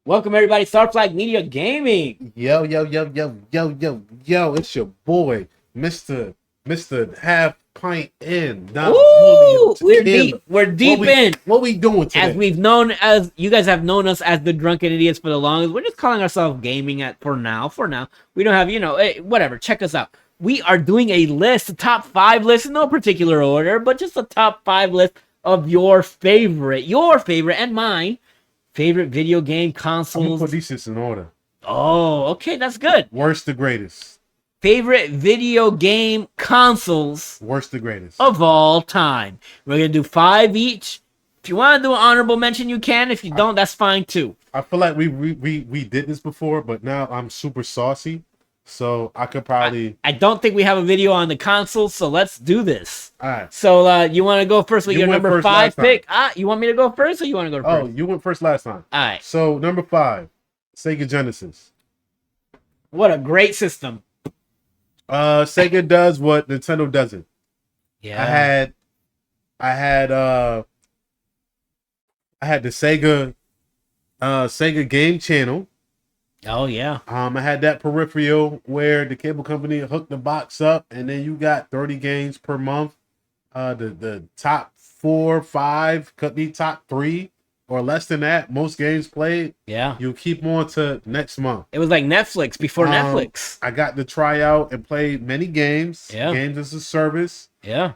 Welcome everybody, Starflag Media Gaming. Yo, it's your boy, Mr. Half Pint In, Don Julio Ooh, we're Tequila. deep. We're deep in. What we doing today? As you guys have known us as the Drunken Idiots for the longest. We're just calling ourselves gaming for now. We don't have, whatever. Check us out. We are doing a list, a top 5 list in no particular order, but just a top 5 list of your favorite, and mine favorite video game I'm gonna consoles. put these shits in order. Oh, okay, that's good. Worst to greatest. Favorite video game consoles Worst to greatest. of all time. We're gonna do 5 each. If you want to do an honorable mention, you can. If you don't, that's fine too. I feel like we did this before, but now I'm super saucy, so I could probably. I don't think we have a video on the console, so let's do this. All right. So you want to go first with You your went number first 5 last time. pick? You want me to go first, or you want to go first? Oh, you went first last time. All right. So number 5, Sega Genesis. What a great system. Sega does what Nintendo doesn't. Yeah. I had the Sega Game Channel. Oh yeah. I had that peripheral where the cable company hooked the box up, and then you got 30 games per month. The top 4, 5 could be top 3 or less than that. Most games played. Yeah. You keep on to next month. It was like Netflix before Netflix. I got to try out and play many games. Yeah. Games as a service. Yeah.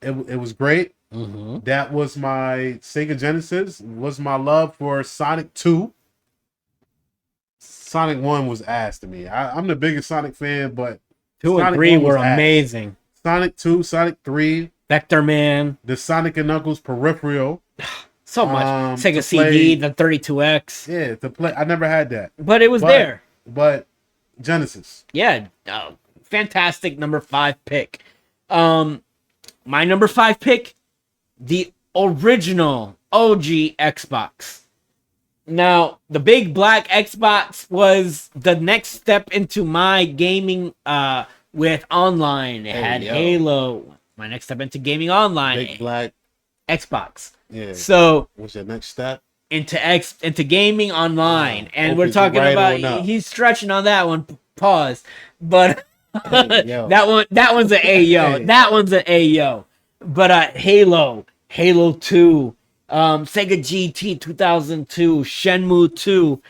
It was great. Mm-hmm. That was my Sega Genesis. Was my love for Sonic 2. Sonic 1 was ass to me. I'm the biggest Sonic fan, but 2 and Sonic 3 1 was were ass. amazing. Sonic 2, Sonic 3, Vector Man. the Sonic and Knuckles peripheral. So much. To Sega CD, play- the 32X. Yeah, to play. I never had that. But it was But- there. But Genesis. Yeah. Fantastic number 5 pick. My number 5 pick, the original OG Xbox. Now, the big black Xbox was the next step into my gaming with online. It had yo. Halo. My next step into gaming online. Big Black. Xbox. Yeah. So What's your next step? into gaming online, and Hope we're it's talking right about on up. he's stretching on that one. Pause, but Hey, yo. that one's an Ayo. Hey. That one's an Ayo. But Halo 2, Sega GT 2002, Shenmue 2,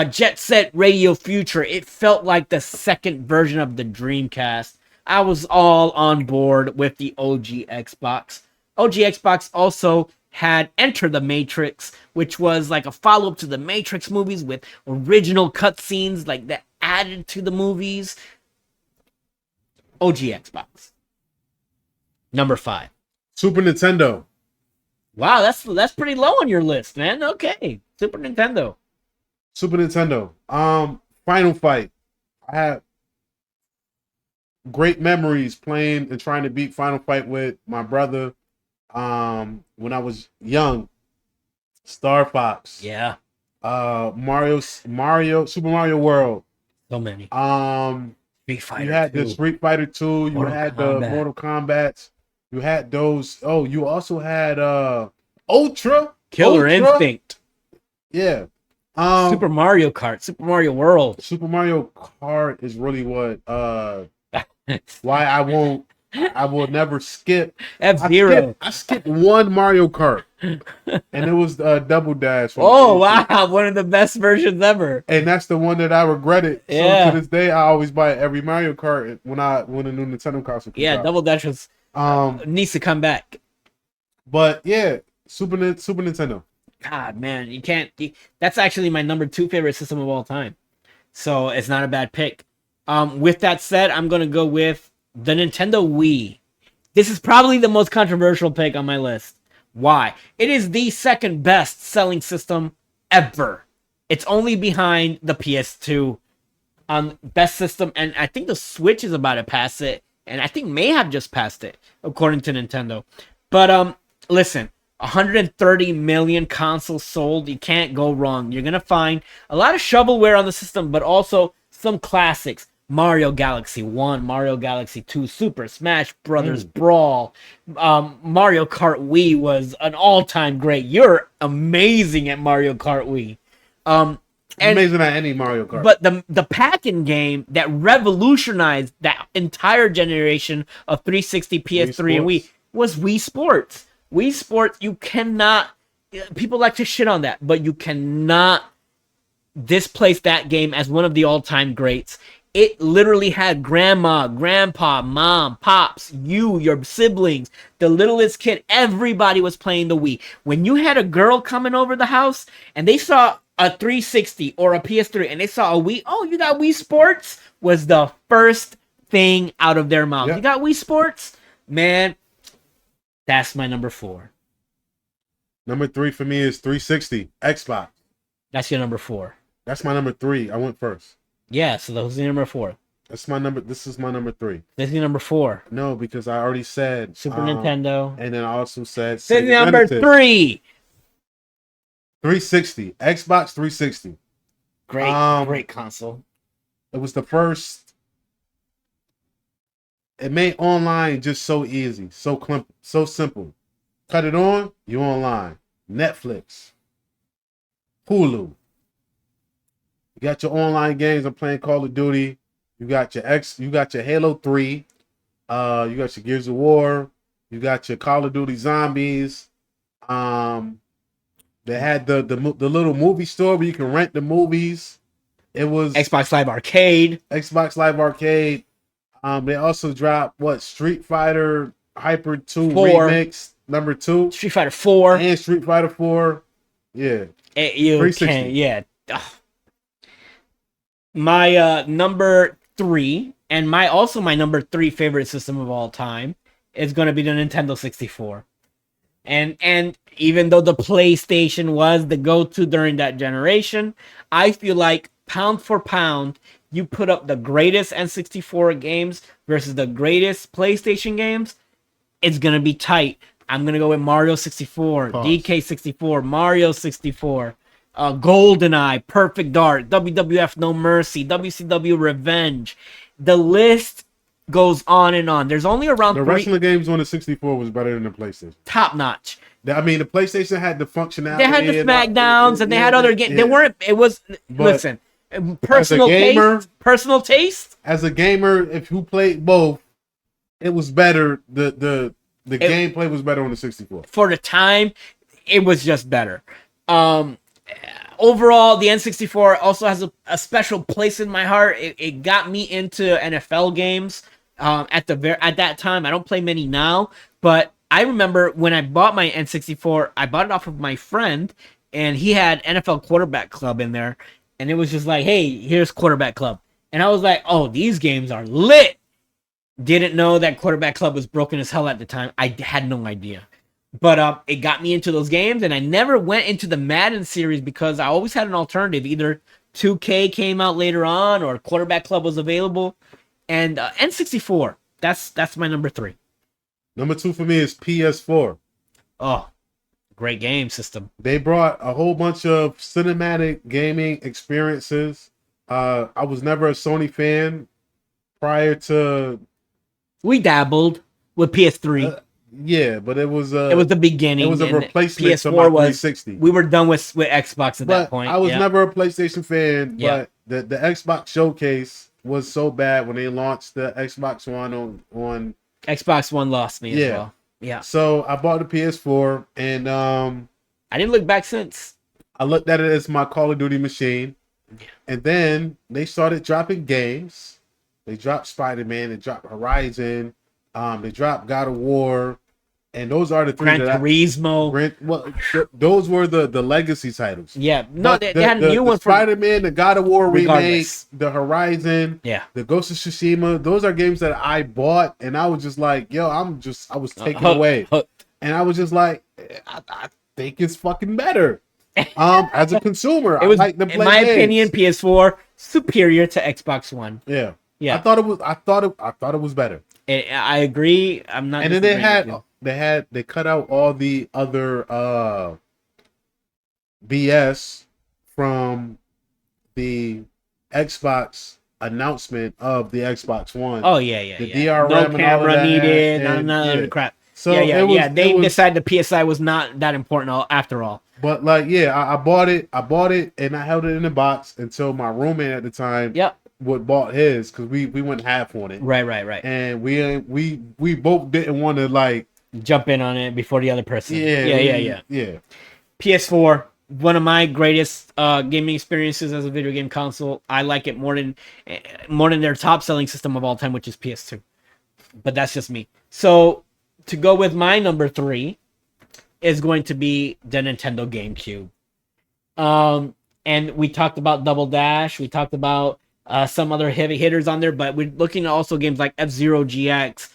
Jet Set Radio Future. It felt like the second version of the Dreamcast. I was all on board with the OG Xbox. OG Xbox also had Enter the Matrix, which was like a follow-up to the Matrix movies with original cutscenes like that added to the movies. OG Xbox. Number 5. Super Nintendo. Wow, that's pretty low on your list, man. Okay. Super Nintendo. Super Nintendo. Final Fight. I have great memories playing and trying to beat Final Fight with my brother. When I was young. Star Fox. Yeah. Mario, Super Mario World. So many. Street Fighter You had 2. the Street Fighter 2. You Mortal had Kombat. the Mortal Kombat. You had those. Oh, you also had Ultra Killer Instinct. Yeah. Super Mario Kart. Super Mario World. Super Mario Kart is really what why I will never skip. F-Zero. I skipped one Mario Kart, and it was Double Dash. from Oh, GameCube. wow. One of the best versions ever. And that's the one that I regretted. Yeah. So to this day, I always buy every Mario Kart when a new Nintendo console comes Yeah, out. Double Dash was, needs to come back. But yeah, Super Nintendo. God, man, you can't. That's actually my number 2 favorite system of all time. So it's not a bad pick. With that said, I'm going to go with the Nintendo Wii. This is probably the most controversial pick on my list. Why? It is the second best selling system ever. It's only behind the PS2 on best system, and I think the Switch is about to pass it, and I think may have just passed it, according to Nintendo. But listen, 130 million consoles sold. You can't go wrong. You're gonna find a lot of shovelware on the system, but also some classics. Mario Galaxy 1, Mario Galaxy 2, Super Smash Brothers Brawl, Mario Kart Wii was an all-time great. You're amazing at Mario Kart Wii. amazing at any Mario Kart. But the Pac-In game that revolutionized that entire generation of 360, PS3, and Wii was Wii Sports. Wii Sports, you cannot. People like to shit on that, but you cannot displace that game as one of the all-time greats. It literally had grandma, grandpa, mom, pops, you, your siblings, the littlest kid. Everybody was playing the Wii. When you had a girl coming over the house and they saw a 360 or a PS3 and they saw a Wii, oh, you got Wii Sports, was the first thing out of their mouth. Yep. You got Wii Sports? Man, that's my number 4. Number 3 for me is 360, Xbox. That's your number 4. That's my number 3. I went first. Yeah, so that was your number 4. That's my number. This is my number 3. This is your number 4. No, because I already said Super Nintendo. And then I also said this is number 3. 360. Xbox 360. Great console. It was the first. It made online just so easy, so simple. Cut it on, you online. Netflix, Hulu. You got your online games. I'm playing Call of Duty. You got your Halo 3. You got your Gears of War. You got your Call of Duty Zombies. They had the little movie store where you can rent the movies. It was Xbox Live Arcade. Xbox Live Arcade. They also dropped Street Fighter Hyper 2 Remix number 2. Street Fighter 4. And Street Fighter 4. Yeah. You can, yeah. Ugh. My number 3 and my number 3 favorite system of all time is going to be the Nintendo 64. And even though the PlayStation was the go-to during that generation, I feel like pound for pound, you put up the greatest N64 games versus the greatest PlayStation games, it's going to be tight. I'm going to go with Mario 64, DK 64, Mario 64, GoldenEye, Perfect Dark, WWF No Mercy, WCW Revenge. The list goes on and on. There's only around the wrestling games on the 64 was better than the PlayStation. Top notch. I mean, the PlayStation had the functionality. They had the SmackDowns and they had other games. They weren't. It was listen. Personal taste. As a gamer, if you played both, it was better. The gameplay was better on the 64. For the time, it was just better. Overall, the N64 also has a special place in my heart. It got me into NFL games. At that time, I don't play many now, but I remember when I bought my N64, I bought it off of my friend, and he had NFL Quarterback Club in there, and it was just like, hey, here's Quarterback Club. And I was like, oh, these games are lit. Didn't know that Quarterback Club was broken as hell at the time. I had no idea. But it got me into those games, and I never went into the Madden series because I always had an alternative. Either 2K came out later on, or Quarterback Club was available. And N64, that's my number 3. Number 2 for me is PS4. Oh, great game system. They brought a whole bunch of cinematic gaming experiences. I was never a Sony fan prior to. We dabbled with PS3. Yeah, but it was the beginning. It was a replacement PS4 to my 360. We were done with Xbox at that point. I was never a PlayStation fan, but the Xbox showcase was so bad when they launched the Xbox One on Xbox One lost me as well. Yeah. So I bought the PS4 and I didn't look back since. I looked at it as my Call of Duty machine. Yeah. And then they started dropping games. They dropped Spider-Man, they dropped Horizon, they dropped God of War, and those are the three. Gran Turismo. Those were the legacy titles. Yeah, no, they had a new one for Spider-Man, the God of War remake, the Horizon, the Ghost of Tsushima. Those are games that I bought, and I was just like, yo, I was taken away, and I was just like, I think it's fucking better. As a consumer, it was, I like to play in my games. opinion, PS4 superior to Xbox One. Yeah. Yeah, I thought it was better. I agree. I'm not. And then they cut out all the other BS from the Xbox announcement of the Xbox One. Oh yeah. The DRM, no camera needed, none of the crap. So They decided the PSI was not that important after all. But like, yeah, I bought it. I bought it, and I held it in the box until my roommate at the time Yep. would bought his because we went half on it, Right. and we both didn't want to like Jump in on it before the other person. yeah. PS4, one of my greatest gaming experiences as a video game console. I like it more than their top selling system of all time, which is PS2. But that's just me. So to go with my number 3 is going to be the Nintendo GameCube. And we talked about Double Dash. We talked about some other heavy hitters on there, but we're looking at also games like F-Zero GX.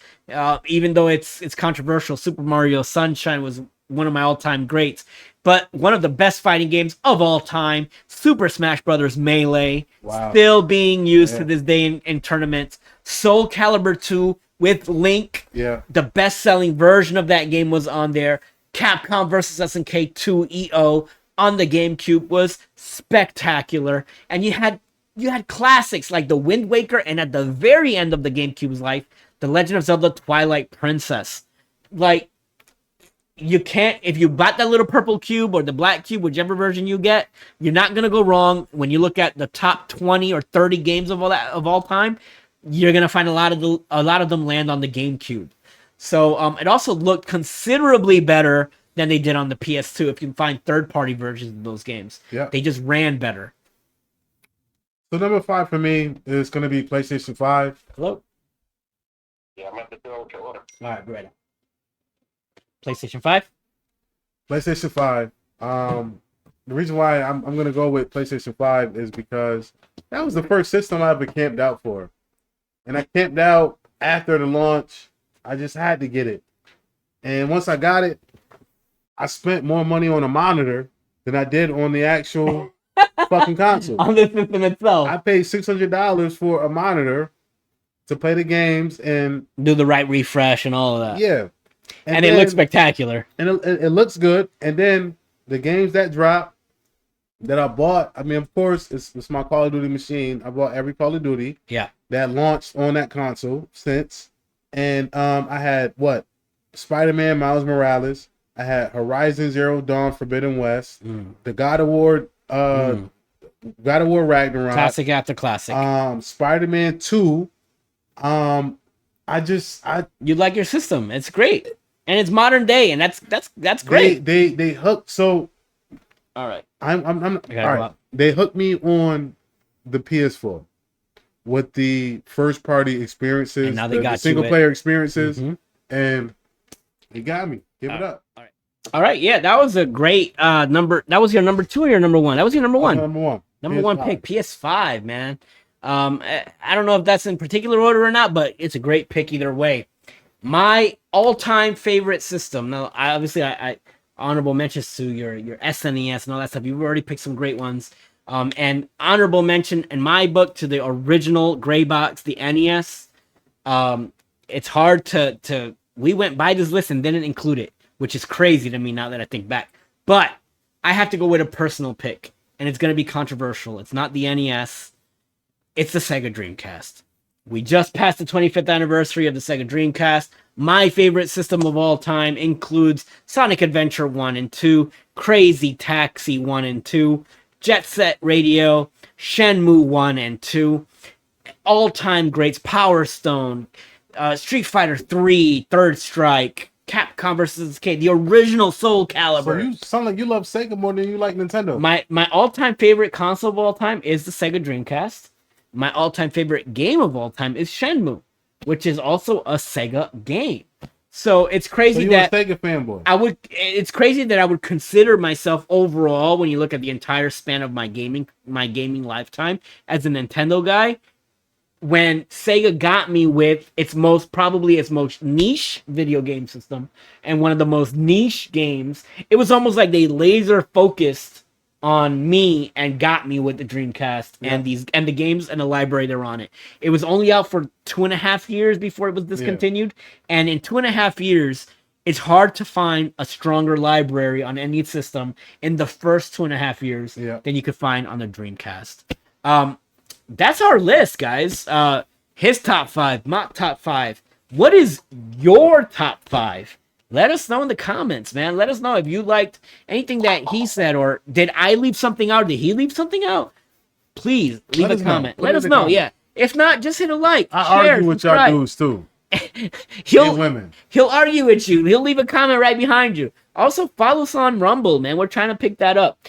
Even though it's controversial, Super Mario Sunshine was one of my all-time greats. But one of the best fighting games of all time, Super Smash Bros. Melee, still being used to this day in tournaments. Soul Calibur 2 with Link, the best-selling version of that game was on there. Capcom vs. SNK 2 EO on the GameCube was spectacular. And you had classics like the Wind Waker, and at the very end of the GameCube's life, The Legend of Zelda Twilight Princess. Like, you can't, if you bought that little purple cube or the black cube, whichever version you get, you're not going to go wrong. When you look at the top 20 or 30 games of all time, you're going to find a lot of them land on the GameCube. So it also looked considerably better than they did on the PS2 if you can find third-party versions of those games. Yeah. They just ran better. So number 5 for me is going to be PlayStation 5. Hello? Yeah, I'm at the door with your order. All right, right. PlayStation 5? PlayStation 5. The reason why I'm going to go with PlayStation 5 is because that was the first system I ever camped out for. And I camped out after the launch. I just had to get it. And once I got it, I spent more money on a monitor than I did on the actual fucking console. On the system itself. I paid $600 for a monitor to play the games and do the right refresh and all of that. Yeah. And it looks spectacular. And it looks good. And then the games that drop that I bought, I mean, of course, it's my Call of Duty machine. I bought every Call of Duty that launched on that console since. And I had Spider-Man Miles Morales. I had Horizon Zero Dawn Forbidden West. The God of War Ragnarok. Classic after classic. Spider-Man 2. You like your system. It's great. And it's modern day, and that's great. They hooked. So all right. I'm all right. They hooked me on the PS4 with the first party experiences, and now they got the single player experiences, and it got me. Give it up. All right. Yeah, that was a great number. That was your number 2 or your number 1? That was your number 1. Number 1. Number PS5. 1 pick, PS5, man. I don't know if that's in particular order or not, but it's a great pick either way. My all-time favorite system. Now, I honorable mentions to your SNES and all that stuff. You've already picked some great ones. And honorable mention in my book to the original gray box, the NES. It's hard to. We went by this list and didn't include it, which is crazy to me now that I think back. But I have to go with a personal pick, and it's going to be controversial. It's not the NES. It's the Sega Dreamcast. We just passed the 25th anniversary of the Sega Dreamcast. My favorite system of all time includes Sonic Adventure 1 and 2, Crazy Taxi 1 and 2, Jet Set Radio, Shenmue 1 and 2, all-time greats, Power Stone, Street Fighter 3, Third Strike, Capcom vs. SNK, the original Soul Calibur. So you sound like you love Sega more than you like Nintendo. My all-time favorite console of all time is the Sega Dreamcast. My all-time favorite game of all time is Shenmue, which is also a Sega game. So it's crazy that a Sega fanboy. It's crazy that I would consider myself overall, when you look at the entire span of my gaming lifetime, as a Nintendo guy. When Sega got me with its most niche video game system and one of the most niche games, it was almost like they laser focused on me and got me with the Dreamcast and the games and the library that were on it. It was only out for 2.5 years before it was discontinued. And in 2.5 years, it's hard to find a stronger library on any system in the first 2.5 years than you could find on the Dreamcast. That's our list, guys. His top 5, my top 5. What is your top 5? Let us know in the comments, man. Let us know if you liked anything that he said, or did I leave something out? Did he leave something out? Please leave a comment. Let us know. Yeah. If not, just hit a like. I share, argue with subscribe. y'all dudes too. He'll And women. He'll argue with you. He'll leave a comment right behind you. Also, follow us on Rumble, man. We're trying to pick that up.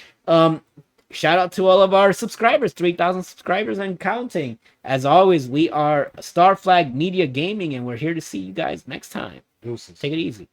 Shout out to all of our subscribers, 3,000 subscribers and counting. As always, we are Star Flag Media Gaming, and we're here to see you guys next time. Deuces. Take it easy.